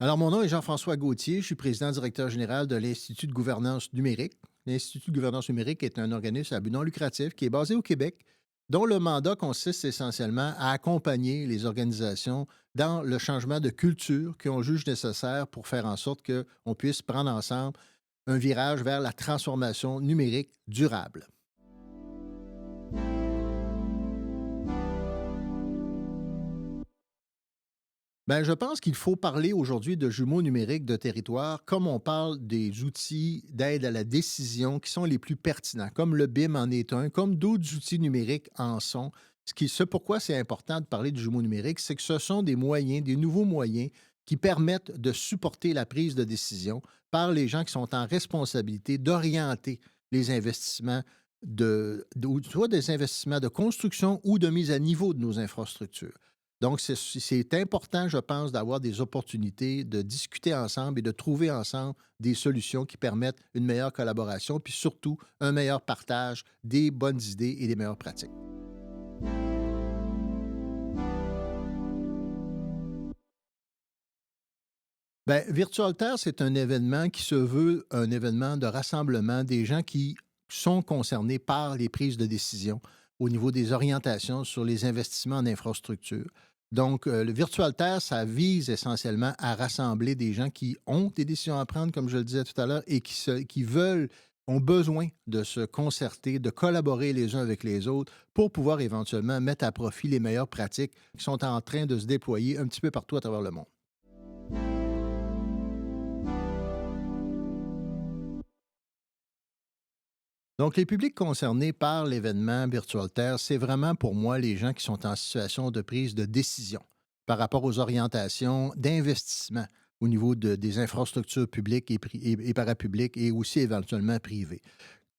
Alors, mon nom est Jean-François Gauthier. Je suis président directeur général de l'Institut de gouvernance numérique. L'Institut de gouvernance numérique est un organisme à but non lucratif qui est basé au Québec, dont le mandat consiste essentiellement à accompagner les organisations dans le changement de culture qu'on juge nécessaire pour faire en sorte qu'on puisse prendre ensemble un virage vers la transformation numérique durable. Ben, je pense qu'il faut parler aujourd'hui de jumeaux numériques de territoire comme on parle des outils d'aide à la décision qui sont les plus pertinents, comme le BIM en est un, comme d'autres outils numériques en sont. Ce pourquoi c'est important de parler de jumeaux numériques, c'est que ce sont des moyens, des nouveaux moyens qui permettent de supporter la prise de décision par les gens qui sont en responsabilité d'orienter les investissements soit des investissements de construction ou de mise à niveau de nos infrastructures. Donc, c'est important, je pense, d'avoir des opportunités de discuter ensemble et de trouver ensemble des solutions qui permettent une meilleure collaboration, puis surtout un meilleur partage des bonnes idées et des meilleures pratiques. Bien, VirtualTer, c'est un événement qui se veut un événement de rassemblement des gens qui sont concernés par les prises de décision au niveau des orientations sur les investissements en infrastructure. Donc, le VirtualTer, ça vise essentiellement à rassembler des gens qui ont des décisions à prendre, comme je le disais tout à l'heure, et qui veulent, ont besoin de se concerter, de collaborer les uns avec les autres pour pouvoir éventuellement mettre à profit les meilleures pratiques qui sont en train de se déployer un petit peu partout à travers le monde. Donc, les publics concernés par l'événement VirtualTer, c'est vraiment pour moi les gens qui sont en situation de prise de décision par rapport aux orientations d'investissement au niveau des infrastructures publiques et parapubliques et aussi éventuellement privées.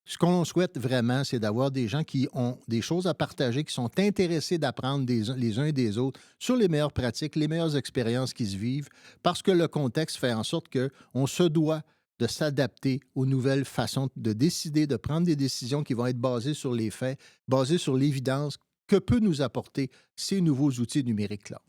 Ce qu'on souhaite vraiment, c'est d'avoir des gens qui ont des choses à partager, qui sont intéressés d'apprendre les uns et des autres sur les meilleures pratiques, les meilleures expériences qui se vivent, parce que le contexte fait en sorte qu'on se doit de s'adapter aux nouvelles façons de décider, de prendre des décisions qui vont être basées sur les faits, basées sur l'évidence que peut nous apporter ces nouveaux outils numériques-là.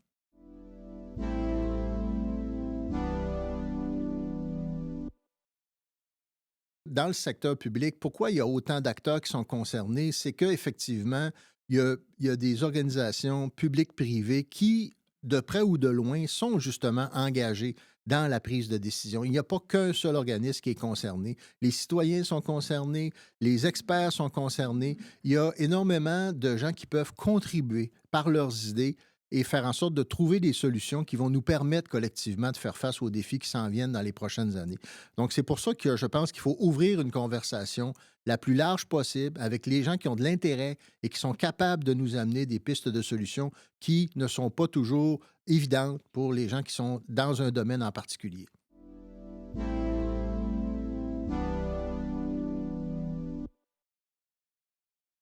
Dans le secteur public, pourquoi il y a autant d'acteurs qui sont concernés? C'est qu'effectivement, il y a des organisations publiques-privées qui, de près ou de loin, sont justement engagées dans la prise de décision. Il n'y a pas qu'un seul organisme qui est concerné. Les citoyens sont concernés, les experts sont concernés. Il y a énormément de gens qui peuvent contribuer par leurs idées et faire en sorte de trouver des solutions qui vont nous permettre collectivement de faire face aux défis qui s'en viennent dans les prochaines années. Donc, c'est pour ça que je pense qu'il faut ouvrir une conversation la plus large possible avec les gens qui ont de l'intérêt et qui sont capables de nous amener des pistes de solutions qui ne sont pas toujours évidentes pour les gens qui sont dans un domaine en particulier.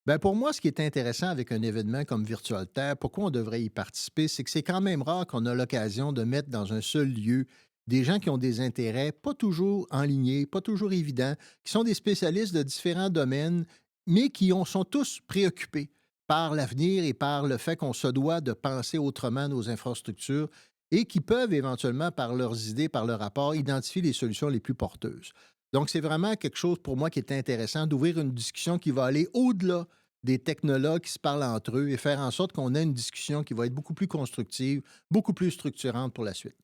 Ben pour moi, ce qui est intéressant avec un événement comme VirtualTer, pourquoi on devrait y participer, c'est que c'est quand même rare qu'on a l'occasion de mettre dans un seul lieu des gens qui ont des intérêts pas toujours enlignés, pas toujours évidents, qui sont des spécialistes de différents domaines, mais sont tous préoccupés par l'avenir et par le fait qu'on se doit de penser autrement nos infrastructures et qui peuvent éventuellement, par leurs idées, par leur rapport, identifier les solutions les plus porteuses. Donc, c'est vraiment quelque chose pour moi qui est intéressant d'ouvrir une discussion qui va aller au-delà des technologues qui se parlent entre eux et faire en sorte qu'on ait une discussion qui va être beaucoup plus constructive, beaucoup plus structurante pour la suite.